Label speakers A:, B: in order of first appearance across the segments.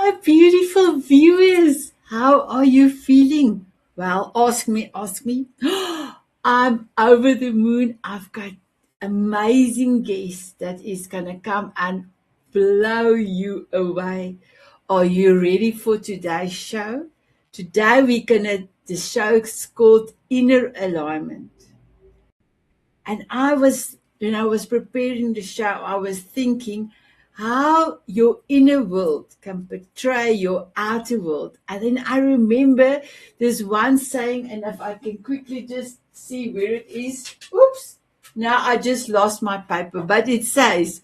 A: My beautiful viewers, how are you feeling? Well, ask me, ask me. I'm over the moon. I've got amazing guest that is gonna come and blow you away. Are you ready for today's show? Today the show is called Inner Alignment. And when I was preparing the show, I was thinking how your inner world can betray your outer world. And then I remember this one saying, and if I can quickly just see where it is. Oops. Now I just lost my paper, but it says,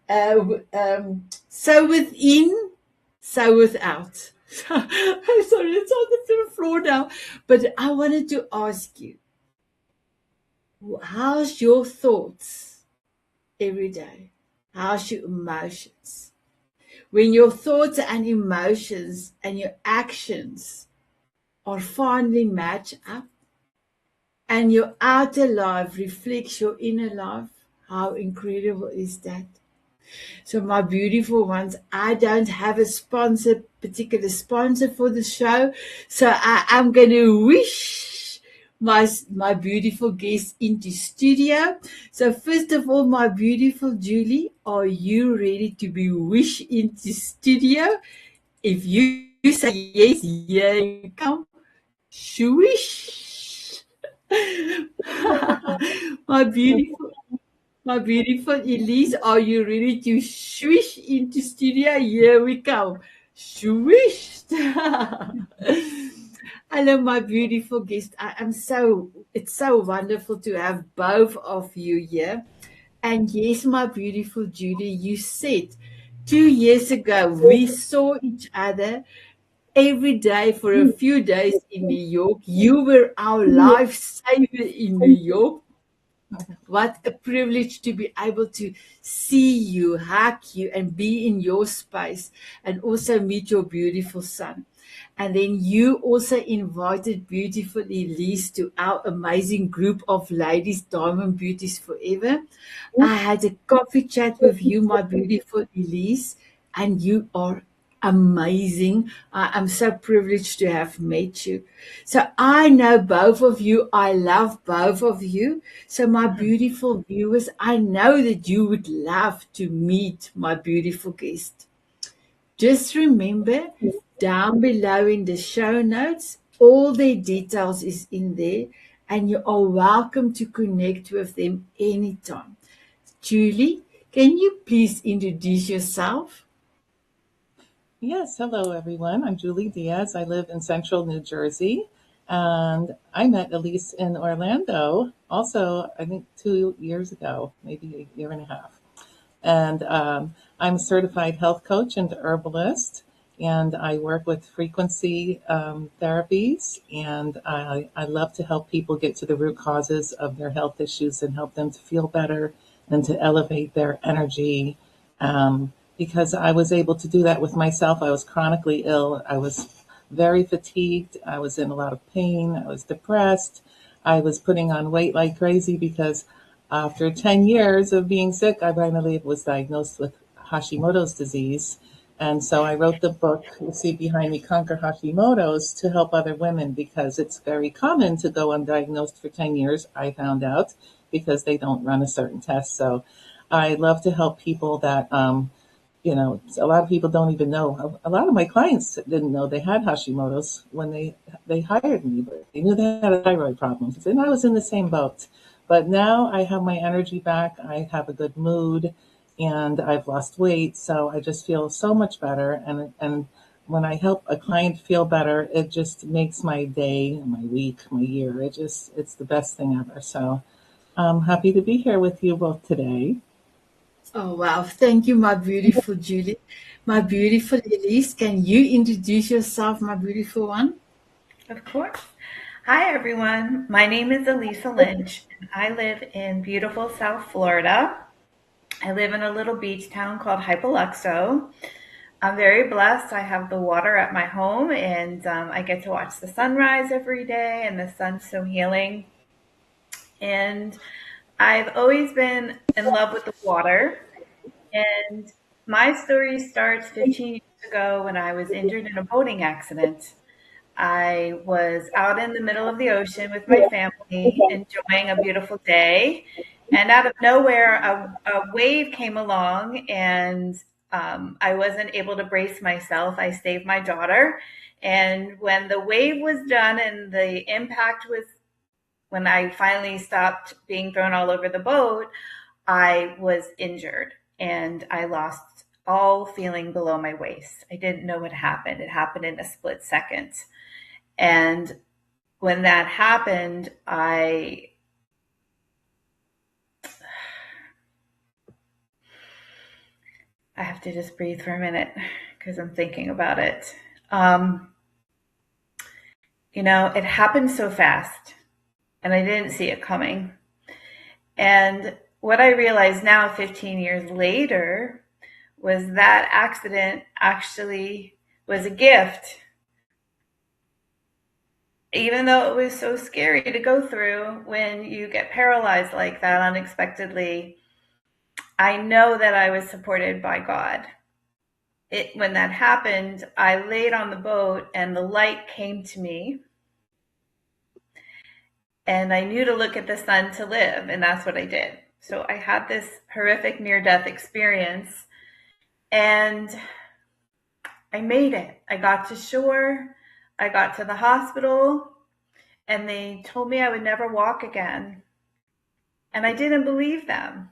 A: so within, so without. I'm sorry, it's on the floor now. But I wanted to ask you, how's your thoughts every day? How's your emotions? When your thoughts and emotions and your actions are finally match up and your outer life reflects your inner life, how incredible is that? So, my beautiful ones, I don't have a particular sponsor for the show. So, I am going to wish my beautiful guest into studio. So, first of all, my beautiful Julie, are you ready to be wished into studio? If you say yes, here you come. Swish. my beautiful my beautiful Elise, are you ready to swish into studio? Here we come. Swish. Hello, my beautiful guest. It's so wonderful to have both of you here. And yes, my beautiful Judy, you said 2 years ago we saw each other every day for a few days in New York. You were our lifesaver in New York. What a privilege to be able to see you, hug you, and be in your space, and also meet your beautiful son. And then you also invited beautiful Elise to our amazing group of ladies, Diamond Beauties Forever. I had a coffee chat with you, my beautiful Elise, and you are amazing. I'm so privileged to have met you. So I know both of you. I love both of you. So my beautiful viewers, I know that you would love to meet my beautiful guest. Just remember, down below in the show notes, all their details is in there, and you are welcome to connect with them anytime. Julie, can you please introduce yourself?
B: Yes, hello everyone. I'm Julie Diaz. I live in central New Jersey, and I met Elise in Orlando also, I think 2 years ago, maybe a year and a half. And I'm a certified health coach and herbalist, and I work with frequency therapies, and I love to help people get to the root causes of their health issues and help them to feel better and to elevate their energy. Because I was able to do that with myself. I was chronically ill. I was very fatigued. I was in a lot of pain. I was depressed. I was putting on weight like crazy because after 10 years of being sick, I finally was diagnosed with Hashimoto's disease. And so I wrote the book, you see behind me, Conquer Hashimoto's, to help other women because it's very common to go undiagnosed for 10 years, I found out, because they don't run a certain test. So I love to help people that, a lot of people don't even know. A lot of my clients didn't know they had Hashimoto's when they hired me, but they knew they had a thyroid problem. And I was in the same boat. But now I have my energy back. I have a good mood, and I've lost weight, so I just feel so much better. And when I help a client feel better, it just makes my day, my week, my year. It's the best thing ever. So I'm happy to be here with you both today.
A: Oh, wow. Thank you, my beautiful Julie. My beautiful Elise, can you introduce yourself, my beautiful one?
C: Of course. Hi, everyone. My name is Elisa Lynch, and I live in beautiful South Florida. I live in a little beach town called Hypoluxo. I'm very blessed. I have the water at my home, and I get to watch the sunrise every day, and the sun's so healing. And I've always been in love with the water. And my story starts 15 ago when I was injured in a boating accident. I was out in the middle of the ocean with my family, enjoying a beautiful day. And out of nowhere, a wave came along, and I wasn't able to brace myself. I saved my daughter. And when the wave was done and the impact was, when I finally stopped being thrown all over the boat, I was injured and I lost all feeling below my waist. I didn't know what happened. It happened in a split second. And when that happened, I have to just breathe for a minute because I'm thinking about it. It happened so fast and I didn't see it coming. And what I realize now, 15 years later, was that accident actually was a gift. Even though it was so scary to go through when you get paralyzed like that unexpectedly, I know that I was supported by God. When that happened, I laid on the boat and the light came to me. And I knew to look at the sun to live, and that's what I did. So I had this horrific near-death experience, and I made it. I got to shore, I got to the hospital, and they told me I would never walk again. And I didn't believe them.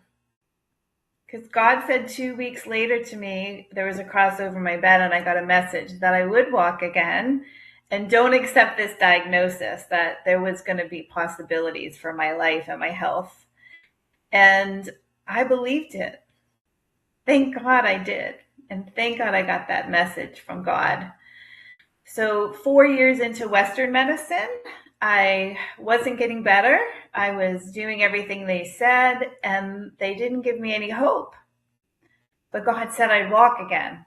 C: Because God said 2 weeks later to me, there was a cross over my bed, and I got a message that I would walk again. And don't accept this diagnosis, that there was going to be possibilities for my life and my health. And I believed it. Thank God I did. And thank God I got that message from God. So 4 years into Western medicine, I wasn't getting better. I was doing everything they said, and they didn't give me any hope. But God said I'd walk again.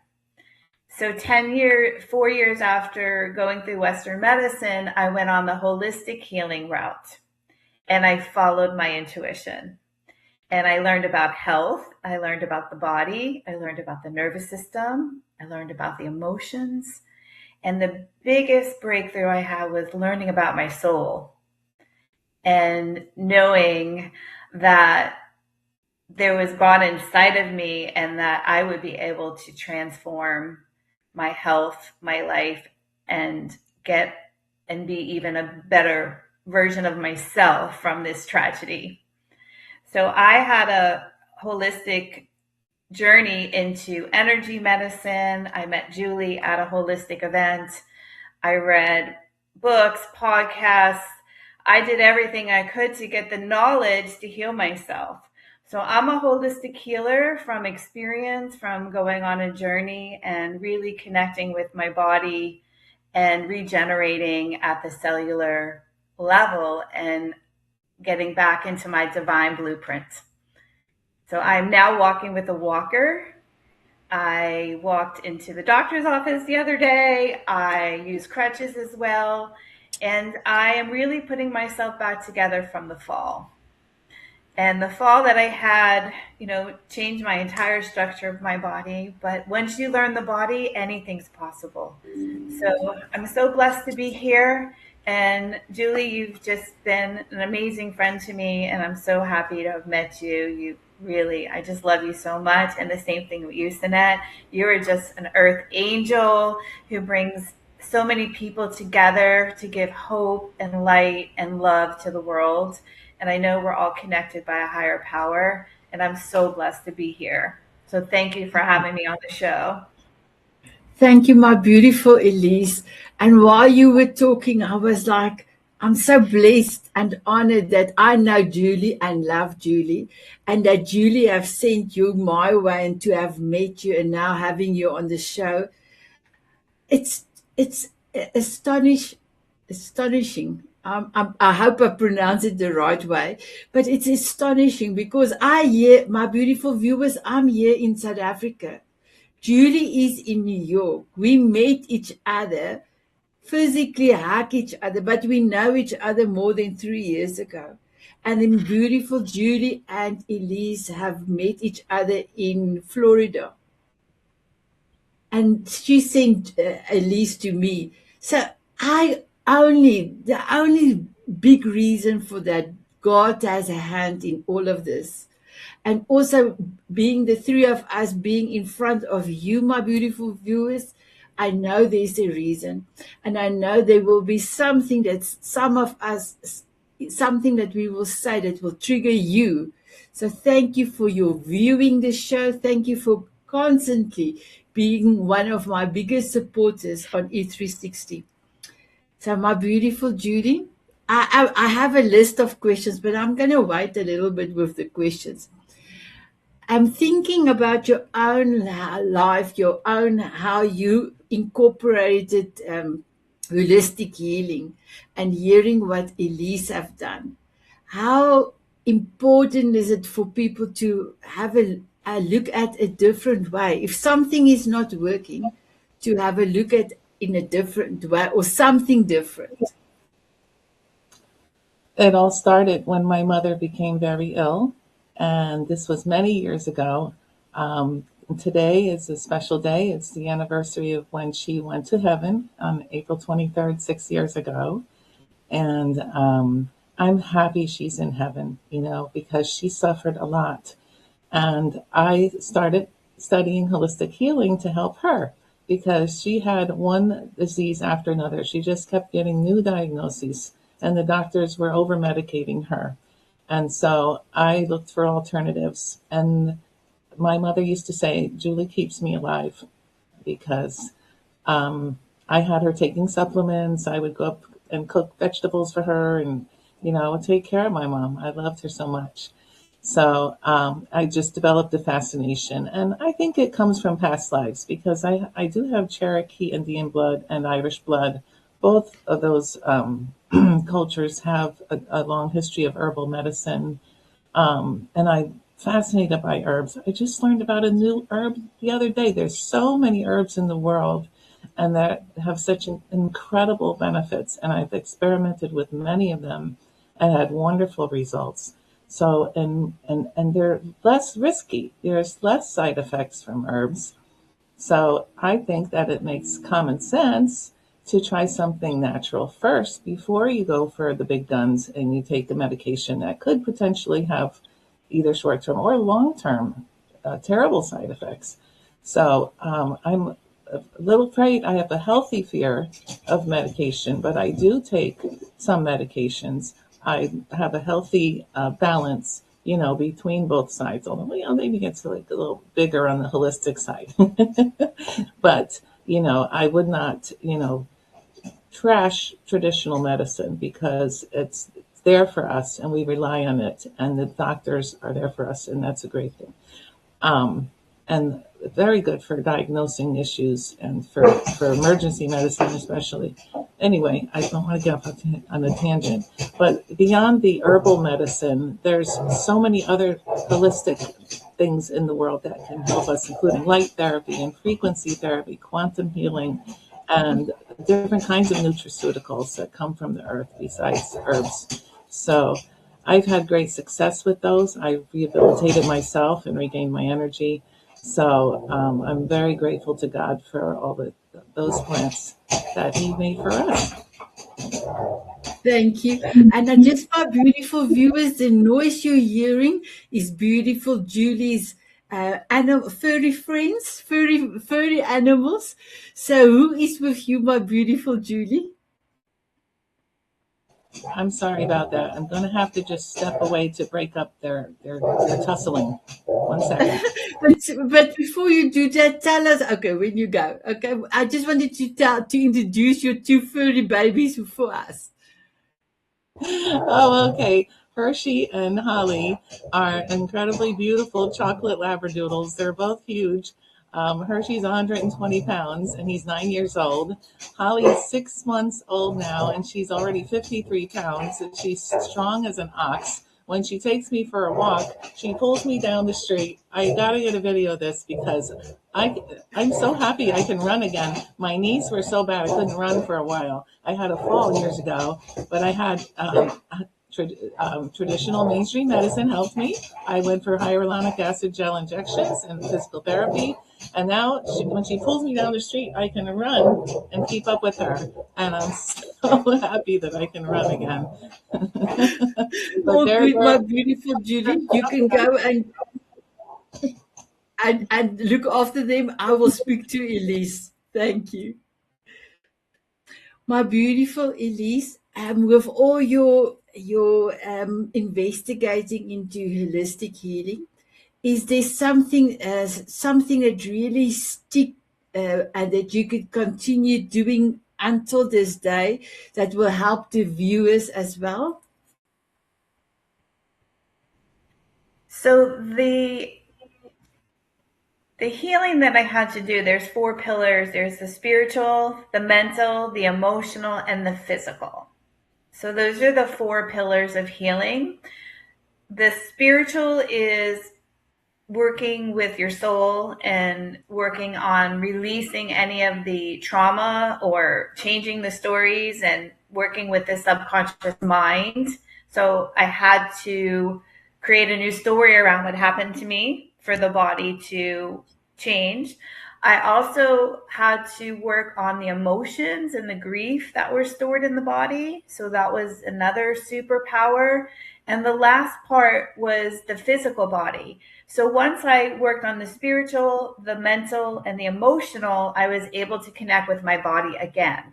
C: So 4 years after going through Western medicine, I went on the holistic healing route, and I followed my intuition. And I learned about health. I learned about the body. I learned about the nervous system. I learned about the emotions. And the biggest breakthrough I had was learning about my soul and knowing that there was God inside of me and that I would be able to transform my health, my life, and be even a better version of myself from this tragedy. So I had a holistic journey into energy medicine. I met Julie at a holistic event. I read books, podcasts. I did everything I could to get the knowledge to heal myself. So I'm a holistic healer from experience, from going on a journey and really connecting with my body and regenerating at the cellular level and getting back into my divine blueprint. So I'm now walking with a walker. I walked into the doctor's office the other day. I use crutches as well. And I am really putting myself back together from the fall. And the fall that I had, changed my entire structure of my body. But once you learn the body, anything's possible. So I'm so blessed to be here. And Julie, you've just been an amazing friend to me. And I'm so happy to have met you. I just love you so much. And the same thing with you, Sanet. You are just an earth angel who brings so many people together to give hope and light and love to the world. And I know we're all connected by a higher power. And I'm so blessed to be here. So thank you for having me on the show.
A: Thank you, my beautiful Elise. And while you were talking, I was like, I'm so blessed and honored that I know Julie and love Julie, and that Julie have sent you my way and to have met you and now having you on the show. It's astonishing. I hope I pronounce it the right way, but it's astonishing because I hear, my beautiful viewers, I'm here in South Africa. Julie is in New York. We met each other, physically hug each other, but we know each other more than 3 years ago. And then beautiful Julie and Elise have met each other in Florida. and she sent Elise to me. So the only big reason for that, God has a hand in all of this. And also being the three of us being in front of you, my beautiful viewers, I know there's a reason. And I know there will be something that something that we will say that will trigger you. So thank you for your viewing the show. Thank you for constantly being one of my biggest supporters on E360. So my beautiful Judy, I have a list of questions, but I'm going to wait a little bit with the questions. I'm thinking about your own life, your own, how you incorporated holistic healing and hearing what Elise have done. How important is it for people to have a look at a different way? If something is not working, to have a look at in a different way or something different.
B: It all started when my mother became very ill, and this was many years ago. Today is a special day. It's the anniversary of when she went to heaven on April 23rd, 6 years ago. And I'm happy she's in heaven, because she suffered a lot. And I started studying holistic healing to help her because she had one disease after another. She just kept getting new diagnoses, and the doctors were over medicating her. And so I looked for alternatives. And my mother used to say, Julie keeps me alive, because I had her taking supplements. I would go up and cook vegetables for her, and I would take care of my mom. I loved her so much. So I just developed a fascination, and I think it comes from past lives because I do have Cherokee Indian blood and Irish blood. Both of those cultures have a long history of herbal medicine, and I'm fascinated by herbs. I just learned about a new herb the other day. There's so many herbs in the world, and that have such incredible benefits, and I've experimented with many of them and had wonderful results. So, and they're less risky. There's less side effects from herbs. So I think that it makes common sense to try something natural first before you go for the big guns and you take the medication that could potentially have either short-term or long-term terrible side effects. So I'm a little afraid. I have a healthy fear of medication, but I do take some medications. I have a healthy balance, between both sides. Although, maybe it's like a little bigger on the holistic side. But, I would not, trash traditional medicine because it's there for us and we rely on it, and the doctors are there for us, and that's a great thing. And very good for diagnosing issues and for emergency medicine especially. Anyway, I don't want to get off on a tangent, but beyond the herbal medicine, there's so many other holistic things in the world that can help us, including light therapy and frequency therapy, quantum healing, and different kinds of nutraceuticals that come from the earth besides herbs. So I've had great success with those. I've rehabilitated myself and regained my energy. So I'm very grateful to God for all those plants that He made for us.
A: Thank you. And just my beautiful viewers, the noise you're hearing is beautiful Julie's furry friends, furry animals. So who is with you, my beautiful Julie?
B: I'm sorry about that. I'm going to have to just step away to break up their tussling. 1 second.
A: But before you do that, tell us, okay, when you go, okay, I just wanted to introduce your two furry babies for us.
B: Oh, okay. Hershey and Holly are incredibly beautiful chocolate labradoodles. They're both huge. Hershey's 120 pounds and he's 9 years old. Holly is 6 months old now and she's already 53 pounds. And she's strong as an ox. When she takes me for a walk, she pulls me down the street. I gotta get a video of this because I'm so happy I can run again. My knees were so bad I couldn't run for a while. I had a fall years ago, but I had traditional mainstream medicine helped me. I went for hyaluronic acid gel injections and physical therapy. And now, when she pulls me down the street, I can run and keep up with her. And I'm so happy that I can run again. But
A: My beautiful Julie, you can go and look after them. I will speak to Elise. Thank you. My beautiful Elise, with all your investigating into holistic healing, is there something that really stick and that you could continue doing until this day that will help the viewers as well?
C: So the healing that I had to do, there's 4 pillars. There's the spiritual, the mental, the emotional, and the physical. So those are the 4 pillars of healing. The spiritual is working with your soul and working on releasing any of the trauma or changing the stories and working with the subconscious mind. So I had to create a new story around what happened to me for the body to change. I also had to work on the emotions and the grief that were stored in the body. So that was another superpower. And the last part was the physical body. So once I worked on the spiritual, the mental, and the emotional, I was able to connect with my body again.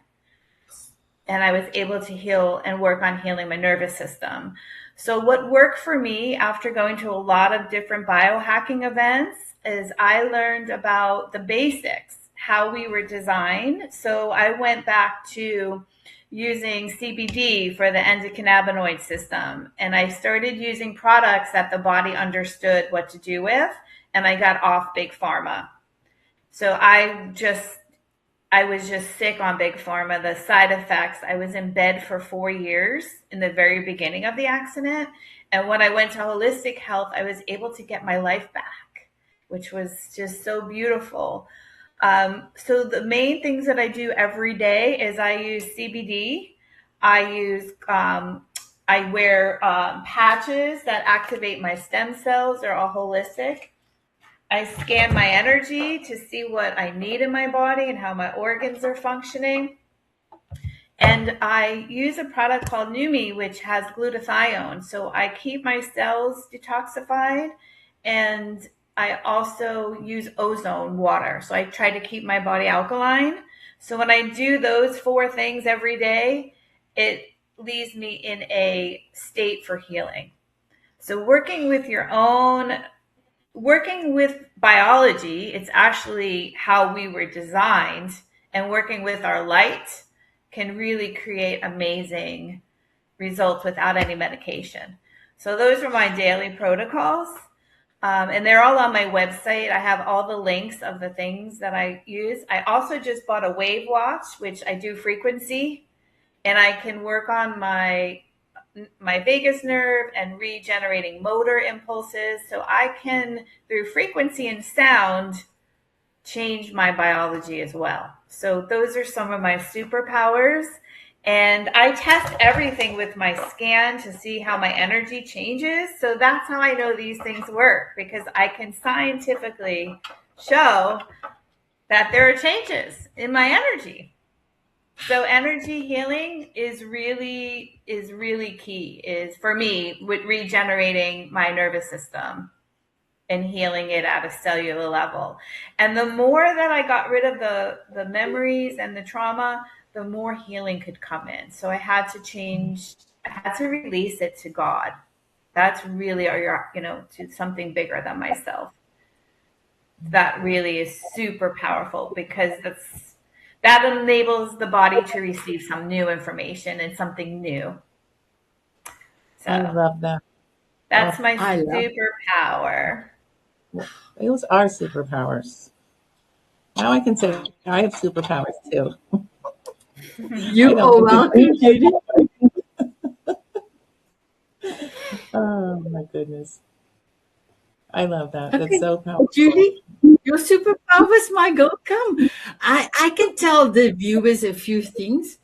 C: And I was able to heal and work on healing my nervous system. So what worked for me after going to a lot of different biohacking events is I learned about the basics, how we were designed. So I went back to using CBD for the endocannabinoid system. And I started using products that the body understood what to do with. And I got off big pharma. So I was just sick on big pharma, the side effects. I was in bed for 4 years in the very beginning of the accident. And when I went to holistic health, I was able to get my life back, which was just so beautiful. So the main things that I do every day is I use CBD. I wear patches that activate my stem cells. They're all holistic. I scan my energy to see what I need in my body and how my organs are functioning. And I use a product called Numi, which has glutathione. So I keep my cells detoxified, and I also use ozone water. So I try to keep my body alkaline. So when I do those 4 things every day, it leaves me in a state for healing. So working with biology, it's actually how we were designed, and working with our light can really create amazing results without any medication. So those are my daily protocols. And they're all on my website. I have all the links of the things that I use. I also just bought a wave watch, which I do frequency, and I can work on my vagus nerve and regenerating motor impulses. So I can, through frequency and sound, change my biology as well. So those are some of my superpowers. And I test everything with my scan to see how my energy changes. So that's how I know these things work, because I can scientifically show that there are changes in my energy. So energy healing is really key, is for me, with regenerating my nervous system and healing it at a cellular level. And the more that I got rid of the memories and the trauma, the more healing could come in. So I had to release it to God. That's really, to something bigger than myself. That really is super powerful, because that enables the body to receive some new information and something new. So
B: I love that.
C: That's my superpower.
B: Those are superpowers. Now I can say I have superpowers too.
A: You are welcome, Judy.
B: Oh my goodness. I love that. Okay. That's so powerful.
A: Judy, your superpowers, my girl, come. I can tell the viewers a few things.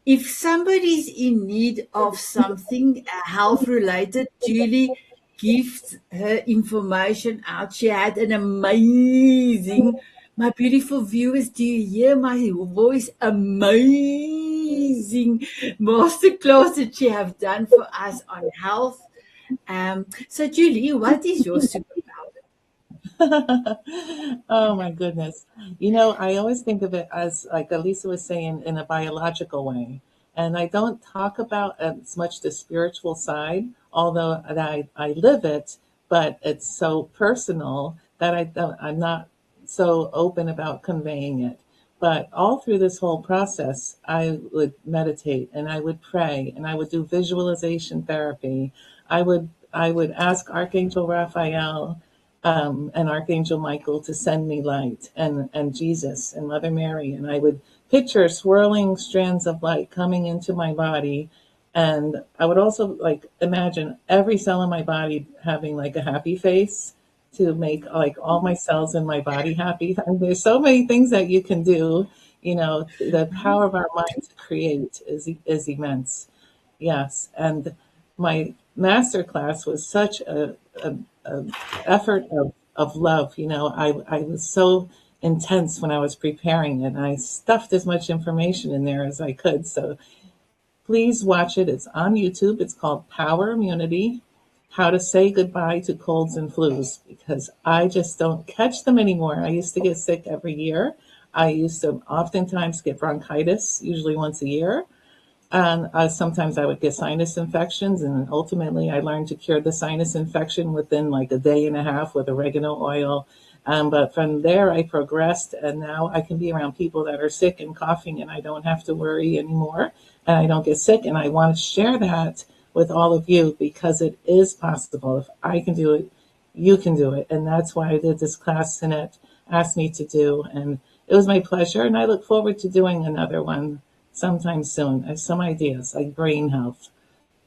A: If somebody's in need of something health related, Julie gives her information out. She had an amazing, my beautiful viewers, do you hear my voice? Amazing masterclass that she have done for us on health. So Julie, what is your superpower?
B: Oh my goodness. I always think of it as, like Elisa was saying, in a biological way. And I don't talk about as much the spiritual side, although I live it, but it's so personal that I'm not so open about conveying it. But all through this whole process, I would meditate and I would pray and I would do visualization therapy. I would ask Archangel Raphael and Archangel Michael to send me light, and Jesus and Mother Mary. And I would picture swirling strands of light coming into my body. And I would also like imagine every cell in my body having like a happy face to make like all my cells in my body happy. And there's so many things that you can do. The power of our mind to create is immense. Yes. And my master class was such a effort of love. I was so intense when I was preparing it. I stuffed as much information in there as I could. So please watch it. It's on YouTube. It's called Power Immunity: How to Say Goodbye to Colds and Flus, because I just don't catch them anymore. I used to get sick every year. I used to oftentimes get bronchitis, usually once a year. And sometimes I would get sinus infections, and ultimately I learned to cure the sinus infection within like a day and a half with oregano oil. But from there, I progressed, and now I can be around people that are sick and coughing, and I don't have to worry anymore, and I don't get sick. And I want to share that with all of you because it is possible. If I can do it, you can do it. And that's why I did this class Sanet asked me to do. And it was my pleasure, and I look forward to doing another one sometime soon. I have some ideas like brain health.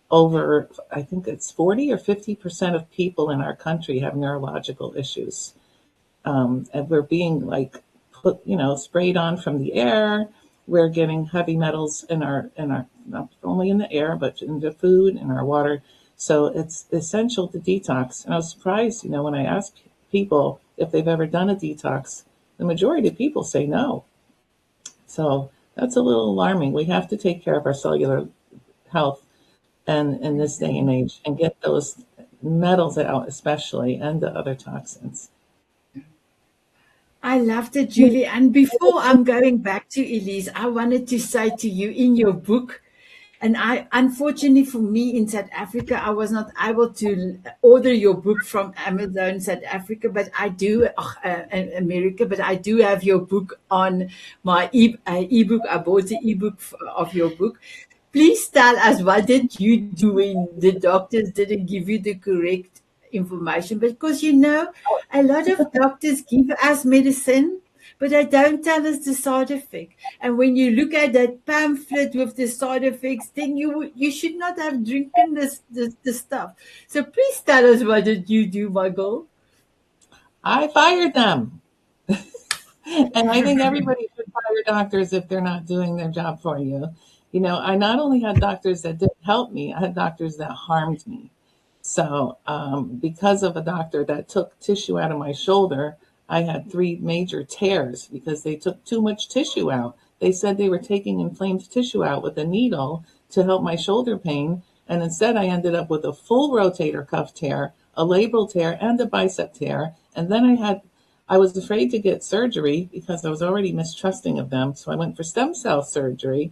B: Over, I think it's 40 or 50% of people in our country have neurological issues. And we're being like put, sprayed on from the air. We're getting heavy metals in our not only in the air, but in the food, in our water. So it's essential to detox. And I was surprised, when I asked people if they've ever done a detox, the majority of people say no. So that's a little alarming. We have to take care of our cellular health and in this day and age and get those metals out, especially, and the other toxins.
A: I loved it, Julie. And before I'm going back to Elise, I wanted to say to you in your book, and unfortunately for me in South Africa, I was not able to order your book from Amazon South Africa, but I do, in America, but I do have your book on my ebook. I bought the ebook of your book. Please tell us, what did you do when the doctors didn't give you the correct information? Because a lot of doctors give us medicine, but they don't tell us the side effect. And when you look at that pamphlet with the side effects, then you should not have drinking this stuff. So please tell us, what did you do, Michael?
B: I fired them. And I think everybody should fire doctors if they're not doing their job for you. I not only had doctors that didn't help me, I had doctors that harmed me. So, because of a doctor that took tissue out of my shoulder, I had 3 major tears because they took too much tissue out. They said they were taking inflamed tissue out with a needle to help my shoulder pain. And instead, I ended up with a full rotator cuff tear, a labral tear, and a bicep tear. And then I was afraid to get surgery because I was already mistrusting of them. So I went for stem cell surgery.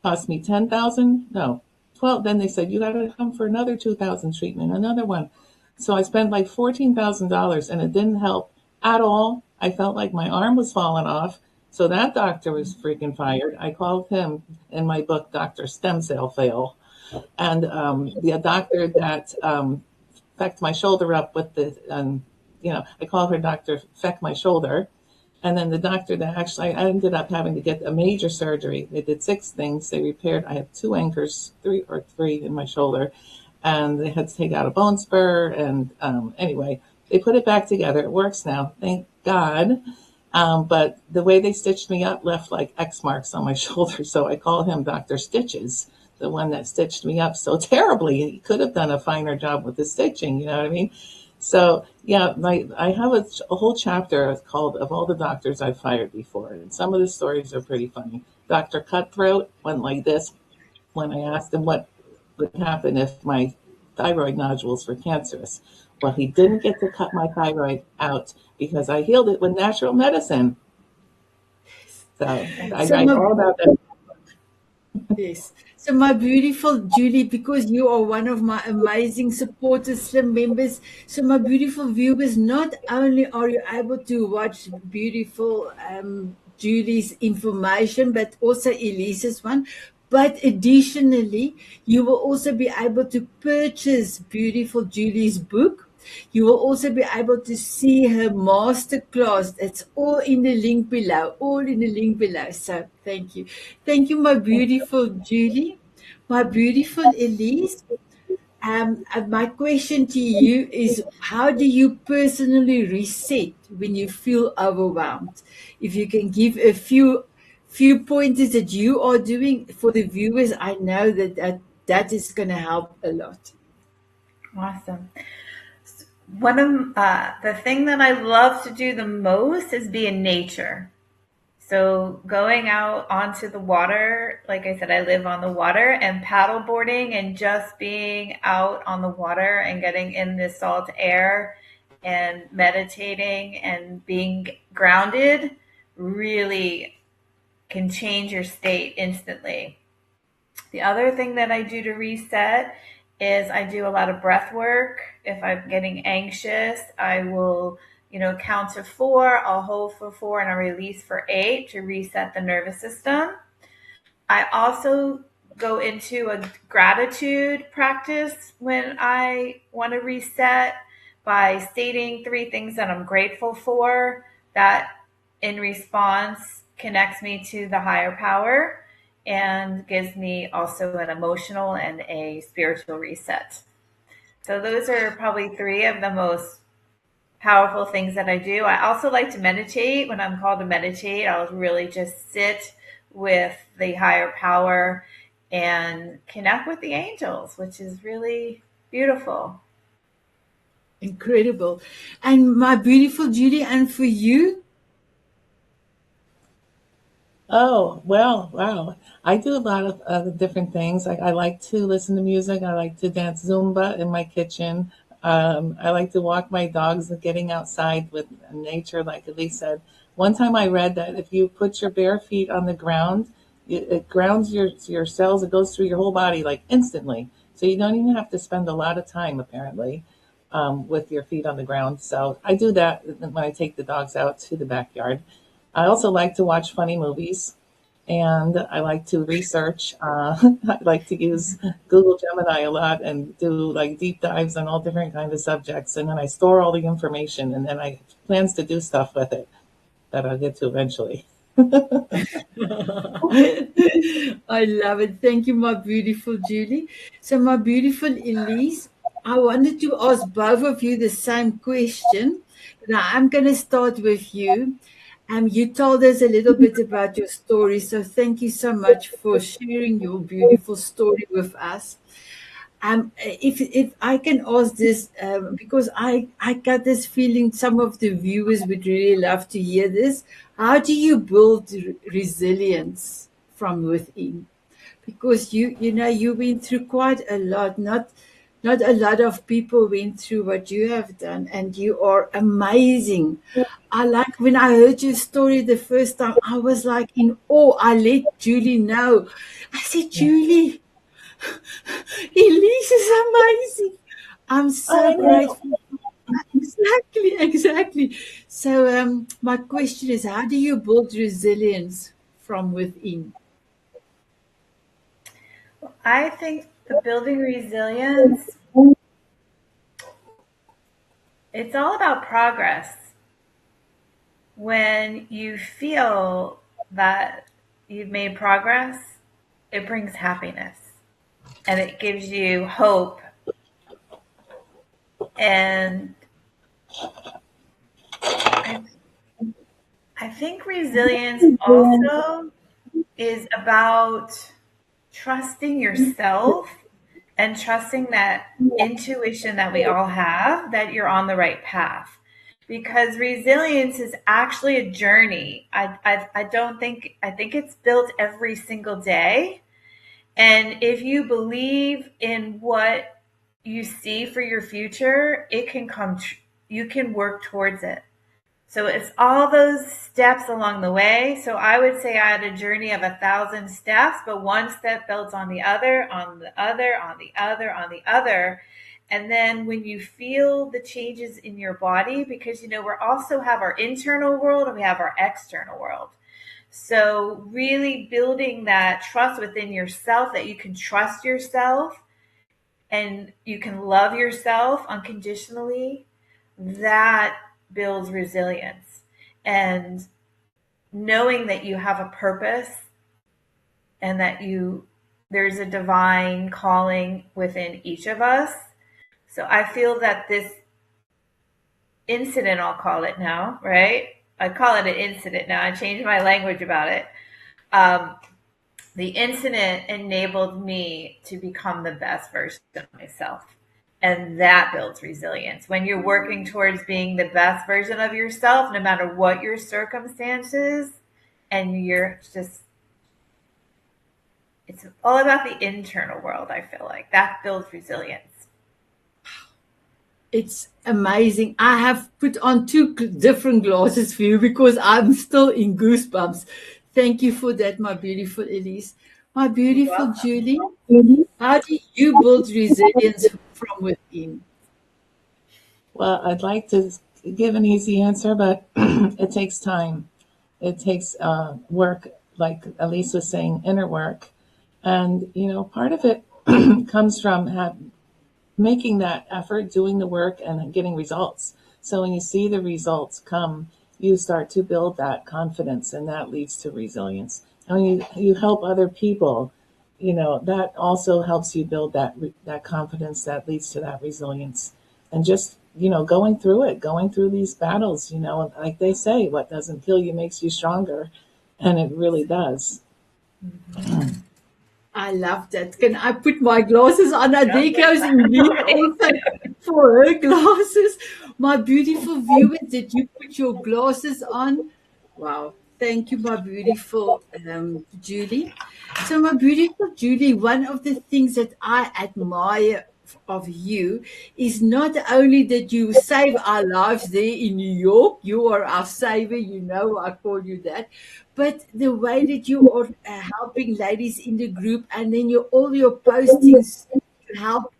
B: Cost me 10,000. No, 12. Then they said, you got to come for another 2,000 treatment, another one. So I spent like $14,000 and it didn't help at all. I felt like my arm was falling off. So that doctor was freaking fired. I called him in my book, Dr. Stem Cell Fail. And the doctor that fecked my shoulder up with I call her Dr. Feck my shoulder. And then the doctor that actually, I ended up having to get a major surgery. They did 6 things. They repaired, I had 2 anchors, 3 in my shoulder, and they had to take out a bone spur. And anyway, they put it back together. It works now. Thank God. But the way they stitched me up left like X marks on my shoulder. So I call him Dr. Stitches, the one that stitched me up so terribly. He could have done a finer job with the stitching, you know what I mean? So yeah, I have a whole chapter called "Of All the Doctors I've Fired Before," and some of the stories are pretty funny. Dr. Cutthroat went like this when I asked him what would happen if my thyroid nodules were cancerous. Well, he didn't get to cut my thyroid out because I healed it with natural medicine. So I
A: So
B: write
A: my
B: all about that.
A: Yes. So, my beautiful Julie, because you are one of my amazing supporters, Slim members, so my beautiful viewers, not only are you able to watch beautiful Julie's information, but also Elise's one. But additionally, you will also be able to purchase beautiful Julie's book. You will also be able to see her masterclass. It's all in the link below, all in the link below. So thank you. Thank you, my beautiful Julie, my beautiful Elise. My question to you is, how do you personally reset when you feel overwhelmed? If you can give a few pointers that you are doing for the viewers, I know that is going to help a lot.
C: Awesome. One of the thing that I love to do the most is be in nature. So going out onto the water, like I said, I live on the water, and paddle boarding and just being out on the water and getting in the salt air and meditating and being grounded really can change your state instantly. The other thing that I do to reset is I do a lot of breath work. If I'm getting anxious, I will, count to 4, I'll hold for 4 and I release for 8 to reset the nervous system. I also go into a gratitude practice when I want to reset by stating 3 things that I'm grateful for. That in response connects me to the higher power and gives me also an emotional and a spiritual reset. So those are probably 3 of the most powerful things that I do. I also like to meditate. When I'm called to meditate, I'll really just sit with the higher power and connect with the angels, which is really beautiful.
A: Incredible. And my beautiful Judy, and for you,
B: Oh, well, wow. I do a lot of different things. I like to listen to music. I like to dance Zumba in my kitchen. I like to walk my dogs and getting outside with nature, like Elise said. One time I read that if you put your bare feet on the ground, it grounds your cells. It goes through your whole body like instantly. So you don't even have to spend a lot of time, apparently, with your feet on the ground. So I do that when I take the dogs out to the backyard. I also like to watch funny movies and I like to research. I like to use Google Gemini a lot and do like deep dives on all different kinds of subjects. And then I store all the information and then I plans to do stuff with it that I'll get to eventually.
A: I love it. Thank you, my beautiful Julie. So, my beautiful Elise, I wanted to ask both of you the same question. Now, I'm going to start with you. You told us a little bit about your story, so thank you so much for sharing your beautiful story with us. If I can ask this, because I got this feeling some of the viewers would really love to hear this. How do you build resilience from within? Because you went through quite a lot. Not a lot of people went through what you have done, and you are amazing. I like when I heard your story the first time, I was like in awe. I let Julie know. I said, Julie, Elise is amazing. I'm
B: Oh,
A: so
B: I know.
A: grateful. Exactly, exactly. So, my question is, how do you build resilience from within?
C: I think the building resilience, it's all about progress. When you feel that you've made progress, it brings happiness and it gives you hope. And I, I think resilience also is about trusting yourself and trusting that intuition that we all have that you're on the right path. Because resilience is actually a journey. I don't think, I think it's built every single day. And if you believe in what you see for your future, it can come, you can work towards it. So it's all those steps along the way. So I would say I had a journey of 1,000 steps, but one step builds on the other, on the other, on the other, on the other. And then when you feel the changes in your body, because, you know, we also have our internal world and we have our external world. So really building that trust within yourself, that you can trust yourself and you can love yourself unconditionally, that builds resilience. And knowing that you have a purpose and that there's a divine calling within each of us. So I feel that this incident, I'll call it now, right? I call it an incident now. I changed my language about it. The incident enabled me to become the best version of myself. And that builds resilience. When you're working towards being the best version of yourself, no matter what your circumstances, and you're just, it's all about the internal world, I feel like. That builds resilience.
A: It's amazing. I have put on two different glasses for you because I'm still in goosebumps. Thank you for that, my beautiful Elise. My beautiful Julie, how do you build resilience from within?
B: Well, I'd like to give an easy answer, but it takes time. It takes work, like Elise was saying, inner work. And, you know, part of it comes from making that effort, doing the work, and getting results. So when you see the results come, you start to build that confidence, and that leads to resilience. And when you help other people, you know, that also helps you build that confidence that leads to that resilience. And just, you know, going through these battles, you know, like they say, what doesn't kill you makes you stronger. And it really does.
A: I love that. Can I put my glasses on? There goes Eileen also for her glasses. My beautiful viewers, did you put your glasses on? Wow. Thank you, my beautiful Julie. So, my beautiful Julie, one of the things that I admire of you is not only that you save our lives there in New York, you are our savior, you know, I call you that, but the way that you are helping ladies in the group, and then all your postings to help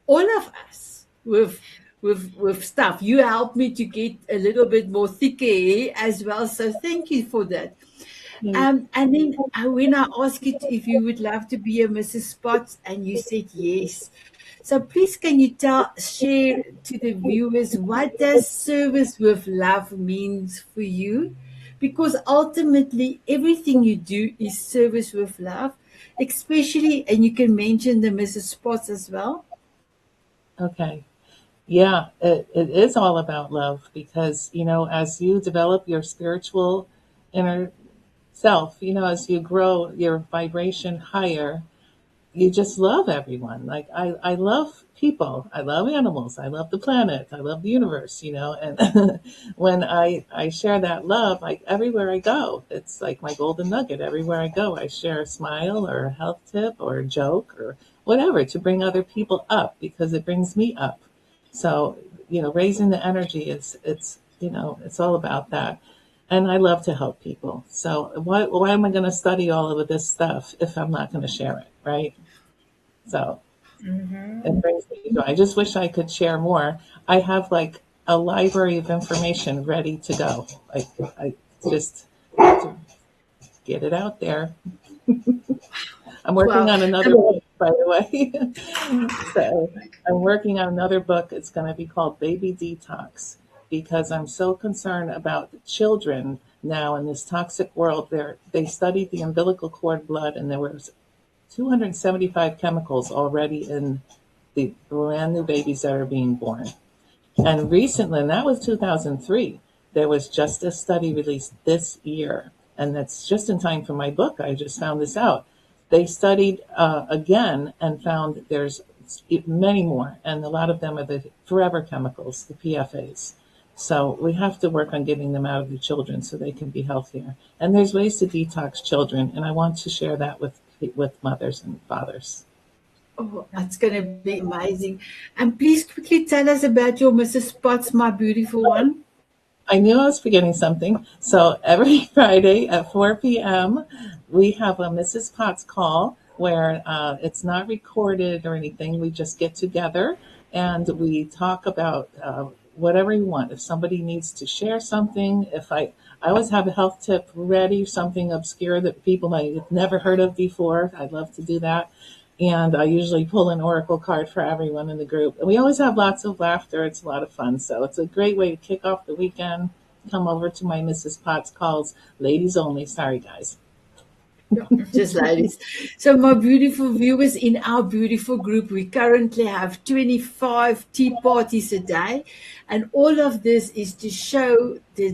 A: all of us with stuff. You helped me to get a little bit more thicker hair as well, so thank you for that. And then when I asked you if you would love to be a Mrs. Spots, and you said yes. So please, can you share to the viewers what does service with love means for you? Because ultimately, everything you do is service with love, especially, and you can mention the Mrs. Spots as well.
B: Okay. Yeah, it is all about love because, you know, as you develop your spiritual inner self, you know, as you grow your vibration higher, you just love everyone. Like I love people, I love animals, I love the planet, I love the universe, you know, and when I share that love, like everywhere I go, it's like my golden nugget. Everywhere I go, I share a smile or a health tip or a joke or whatever to bring other people up because it brings me up. So, you know, raising the energy it's, you know, it's all about that. And I love to help people. So why am I going to study all of this stuff if I'm not going to share it, right? So it brings me joy. I just wish I could share more. I have like a library of information ready to go. Like I just have to get it out there. I'm working
A: Well,
B: on another book, by the way. So I'm working on another book. It's going to be called Baby Detox because I'm so concerned about the children now in this toxic world. They studied the umbilical cord blood, and there was 275 chemicals already in the brand new babies that are being born. And recently, and that was 2003. There was just a study released this year, and that's just in time for my book. I just found this out. They studied again and found that there's many more, and a lot of them are the forever chemicals, the PFAs. So we have to work on getting them out of the children so they can be healthier. And there's ways to detox children, and I want to share that with mothers and fathers.
A: Oh, that's going to be amazing. And please quickly tell us about your Mrs. Spots, my beautiful one.
B: I knew I was forgetting something. So every Friday at 4 p.m., we have a Mrs. Potts call where it's not recorded or anything. We just get together and we talk about whatever you want. If somebody needs to share something, I always have a health tip ready, something obscure that people might have never heard of before. I'd love to do that. And I usually pull an oracle card for everyone in the group. And we always have lots of laughter. It's a lot of fun. So it's a great way to kick off the weekend. Come over to my Mrs. Potts calls. Ladies only. Sorry, guys.
A: Just ladies. So my beautiful viewers, in our beautiful group, we currently have 25 tea parties a day. And all of this is to show the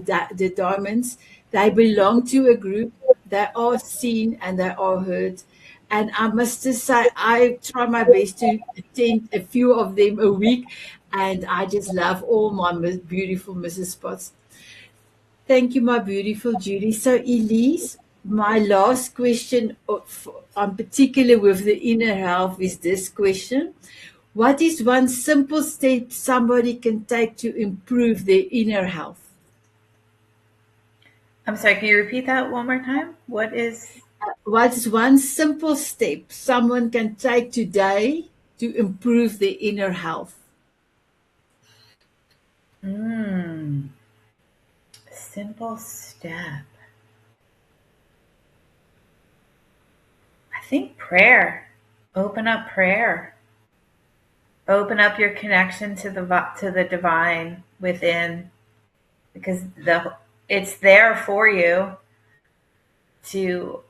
A: diamonds. They belong to a group. They are seen and they are heard. And I must just say, I try my best to attend a few of them a week. And I just love all my beautiful Mrs. Spots. Thank you, my beautiful Judy. So, Elise, my last question, on particular with the inner health, is this question. What is one simple step somebody can take to improve their inner health?
C: I'm sorry, can you repeat that one more time? What is
A: one simple step someone can take today to improve their inner health?
C: Simple step. I think prayer. Open up prayer. Open up your connection to the divine within, because it's there for you to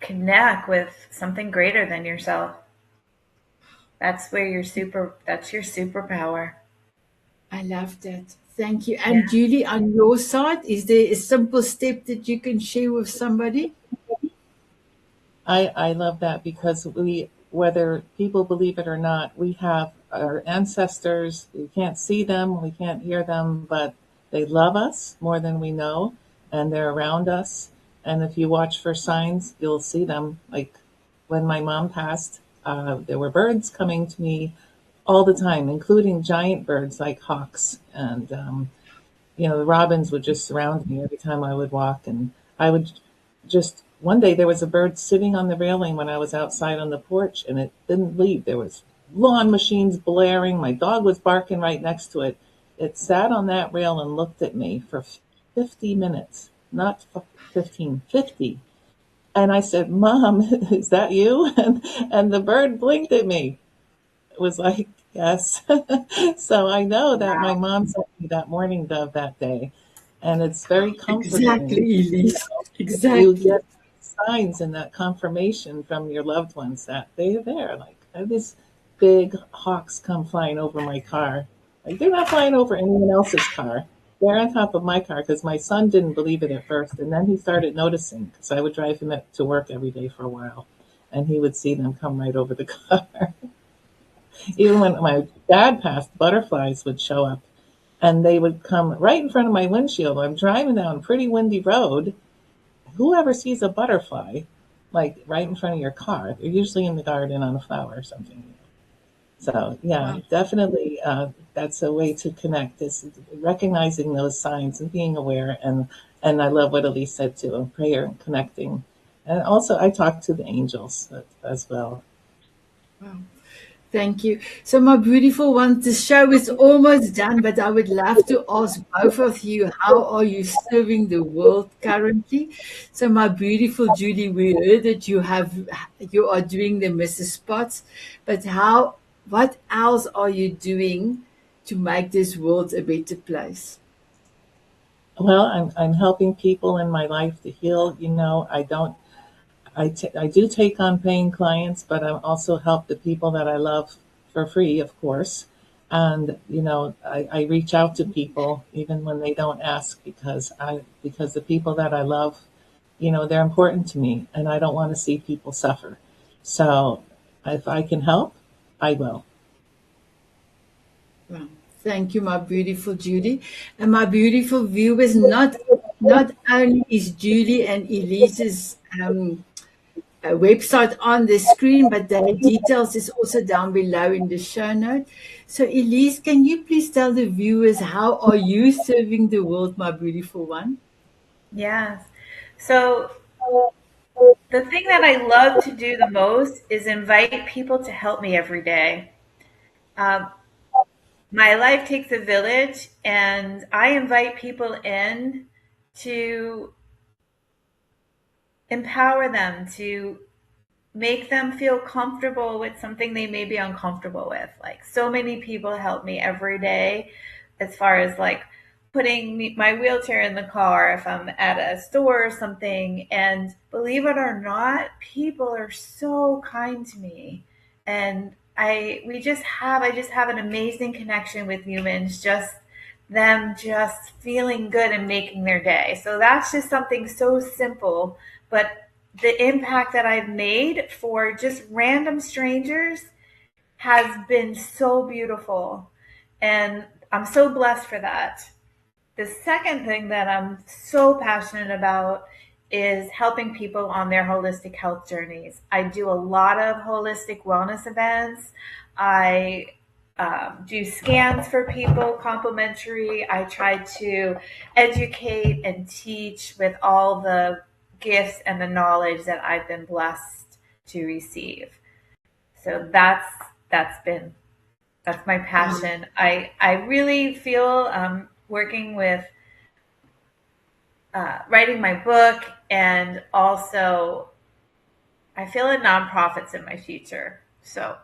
C: connect with something greater than yourself. That's your superpower.
A: I love that. Thank you. And Julie, on your side, is there a simple step that you can share with somebody?
B: I love that because whether people believe it or not, we have our ancestors. We can't see them, we can't hear them, but they love us more than we know, and they're around us. And if you watch for signs, you'll see them. Like when my mom passed, there were birds coming to me all the time, including giant birds like hawks. And, the robins would just surround me every time I would walk. And I would one day there was a bird sitting on the railing when I was outside on the porch, and it didn't leave. There was lawn machines blaring. My dog was barking right next to it. It sat on that rail and looked at me for 50 minutes, not 15, 50. And I said, "Mom, is that you?" And the bird blinked at me. It was like, yes. So I know that my mom sent me that morning dove that day. And it's very comforting.
A: Exactly, Elise. Exactly.
B: You get signs and that confirmation from your loved ones that they're there. Like, I have these big hawks come flying over my car. Like, they're not flying over anyone else's car. They're on top of my car because my son didn't believe it at first. And then he started noticing because I would drive him to work every day for a while. And he would see them come right over the car. Even when my dad passed, butterflies would show up. And they would come right in front of my windshield. I'm driving down a pretty windy road. Whoever sees a butterfly, like right in front of your car, they're usually in the garden on a flower or something. So, yeah, definitely that's a way to connect, is recognizing those signs and being aware. And I love what Elise said too, prayer and connecting. And also, I talk to the angels as well.
A: Wow. Thank you. So, my beautiful ones, the show is almost done, but I would love to ask both of you, how are you serving the world currently? So, my beautiful Judy, we heard that you are doing the Mrs. Spots, but what else are you doing to make this world a better place?
B: Well, I'm helping people in my life to heal. I do take on paying clients, but I also help the people that I love for free, of course. And, I reach out to people even when they don't ask because the people that I love, they're important to me and I don't want to see people suffer. So if I can help, I will.
A: Well, thank you, my beautiful Judy. And my beautiful viewers, not only is Judy and Elise's website on the screen, but their details is also down below in the show note. So, Elise, can you please tell the viewers how are you serving the world, my beautiful one?
C: Yes. So the thing that I love to do the most is invite people to help me every day. Um, my life takes a village, and I invite people in to empower them, to make them feel comfortable with something they may be uncomfortable with. Like, so many people help me every day as far as like putting my wheelchair in the car if I'm at a store or something. And believe it or not, people are so kind to me. And I just have an amazing connection with humans, just them just feeling good and making their day. So that's just something so simple, but the impact that I've made for just random strangers has been so beautiful. And I'm so blessed for that. The second thing that I'm so passionate about is helping people on their holistic health journeys. I do a lot of holistic wellness events. I do scans for people complimentary. I try to educate and teach with all the gifts and the knowledge that I've been blessed to receive. So that's my
A: Wow.
C: passion. I really feel working with writing my book, and also I feel a nonprofit's in my future. So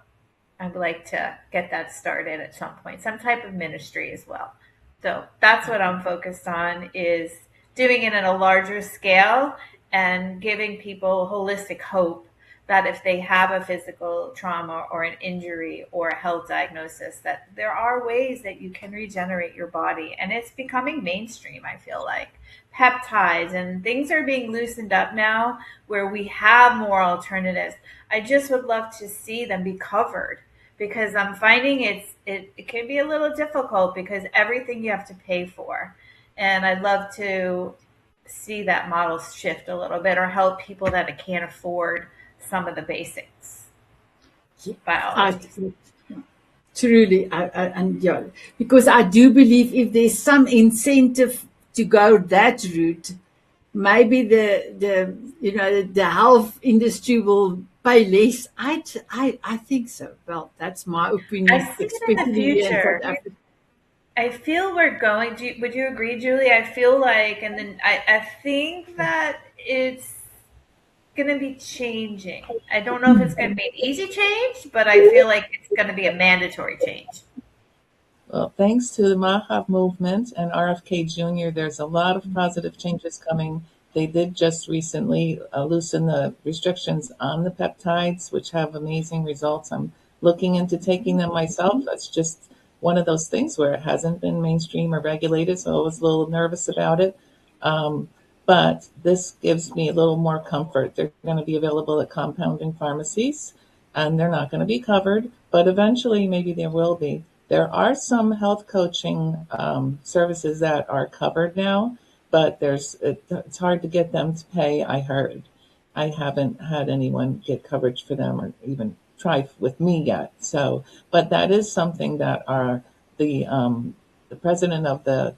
C: I'd like to get that started at some point, some type of ministry as well. So that's what I'm focused on, is doing it in a larger scale and giving people holistic hope that if they have a physical trauma or an injury or a health diagnosis, that there are ways that you can regenerate your body. And it's becoming mainstream, I feel like. Peptides and things are being loosened up now where we have more alternatives. I just would love to see them be covered, because I'm finding it can be a little difficult because everything you have to pay for. And I'd love to see that model shift a little bit, or help people that can't afford some of the basics
A: I
C: biology.
A: truly, and yeah, because I do believe if there's some incentive to go that route, maybe the health industry will pay less. I think so. Well, that's my
C: I
A: opinion,
C: see it in the
A: especially here in South
C: future.
A: Africa.
C: I feel we're going. Would you agree, Julie? I feel like, and then I think that it's going to be changing. I don't know if it's going to be an easy change, but I feel like it's going to be a mandatory change.
B: Well, thanks to the Maha movement and RFK Jr., there's a lot of positive changes coming. They did just recently loosen the restrictions on the peptides, which have amazing results. I'm looking into taking them myself. That's just one of those things where it hasn't been mainstream or regulated, so I was a little nervous about it. Um, but this gives me a little more comfort. They're going to be available at compounding pharmacies, and they're not going to be covered, but eventually maybe there will be. There are some health coaching services that are covered now, but it's hard to get them to pay. I heard. I haven't had anyone get coverage for them or even try with me yet. So, but that is something that the president of the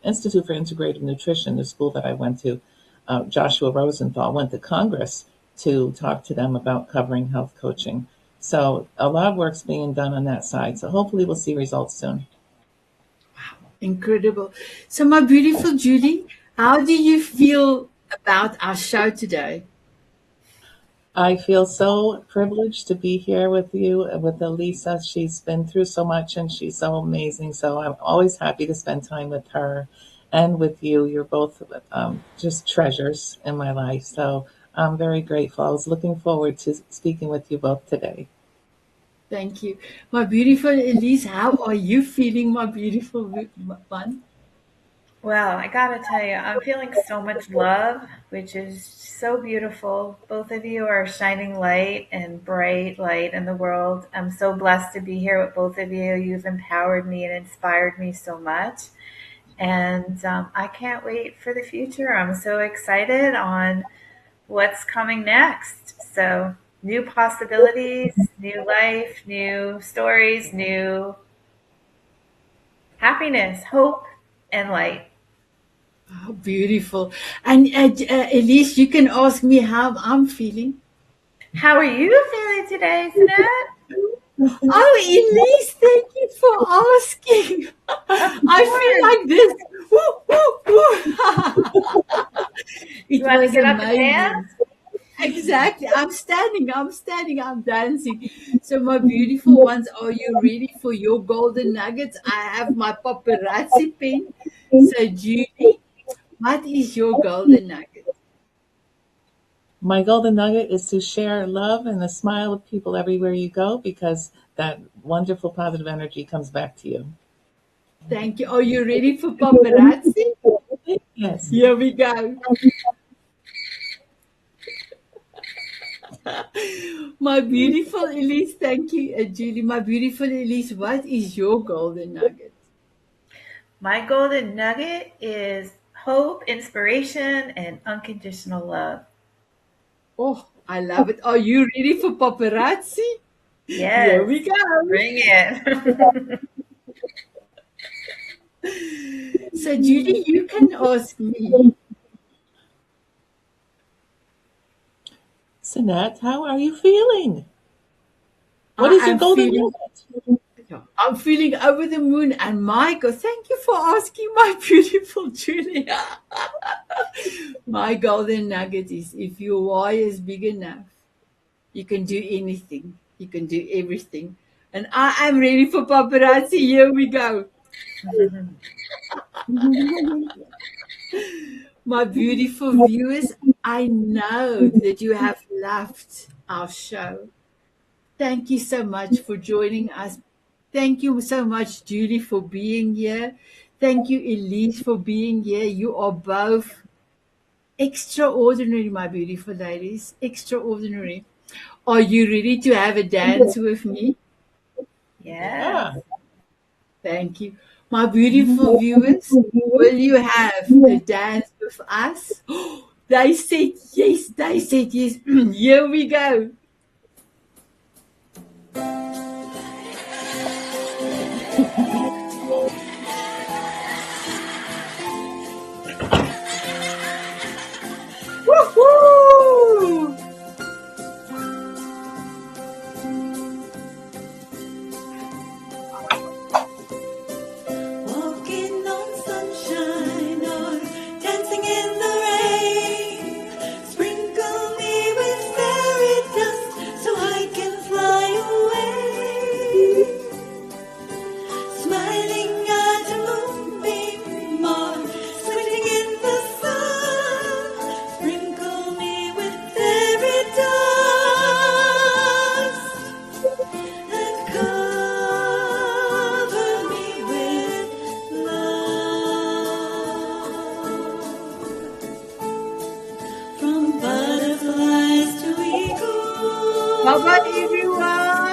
B: Institute for Integrative Nutrition, the school that I went to, Joshua Rosenthal, went to Congress to talk to them about covering health coaching. So a lot of work's being done on that side. So hopefully we'll see results soon.
A: Incredible. So, my beautiful Judy, how do you feel about our show today?
B: I feel so privileged to be here with you, with Elisa. She's been through so much and she's so amazing. So I'm always happy to spend time with her and with you. You're both just treasures in my life. So I'm very grateful. I was looking forward to speaking with you both today.
A: Thank you. My beautiful Elise, how are you feeling, my beautiful one?
C: Well, I gotta tell you, I'm feeling so much love, which is so beautiful. Both of you are shining light and bright light in the world. I'm so blessed to be here with both of you. You've empowered me and inspired me so much. And I can't wait for the future. I'm so excited on what's coming next. So, new possibilities, new life, new stories, new happiness, hope, and light.
A: Oh, beautiful. And Elise, you can ask me how I'm feeling.
C: How are you feeling today, Sanet?
A: Oh, Elise, thank you for asking.
C: Of
A: I feel
C: course.
A: like this. Woo, woo, woo.
C: You
A: It
C: want to
A: was
C: get up and
A: amazing.
C: dance?
A: Exactly. I'm dancing. So, my beautiful ones, are you ready for your golden nuggets? I have my paparazzi pen. So, Judy, what is your golden nugget?
B: My golden nugget is to share love and a smile with people everywhere you go because that wonderful positive energy comes back to you.
A: Thank you. Are you ready for paparazzi?
B: Yes.
A: Here we go. My beautiful Elise, thank you, Julie. My beautiful Elise, what is your golden nugget?
C: My golden nugget is hope, inspiration, and unconditional love.
A: Oh, I love it. Are you ready for paparazzi? Here
C: Yes,
A: we go.
C: bring it.
A: So, Julie, you can ask me.
B: Sanat, how are you feeling? What
A: I
B: is your
A: am
B: golden
A: feeling,
B: nugget?
A: I'm feeling over the moon. And Michael, thank you for asking, my beautiful Julia. My golden nugget is if your why is big enough, you can do anything. You can do everything. And I am ready for paparazzi. Here we go. My beautiful viewers, I know that you have loved our show. Thank you so much for joining us. Thank you so much, Julie, for being here. Thank you, Elise, for being here. You are both extraordinary, my beautiful ladies. Extraordinary. Are you ready to have a dance with me?
C: Yes.
B: Yeah.
A: Thank you. My beautiful viewers, will you have a dance with us? They said yes. They said yes. Here we go. Woohoo!
D: Walking on sunshine or dancing in the rain. Sprinkle me with fairy dust so I can fly away. Smiling at a moonbeam or swimming in the sun. Sprinkle me with fairy dust and cover me with love. From butterflies to
A: How about
D: eagles.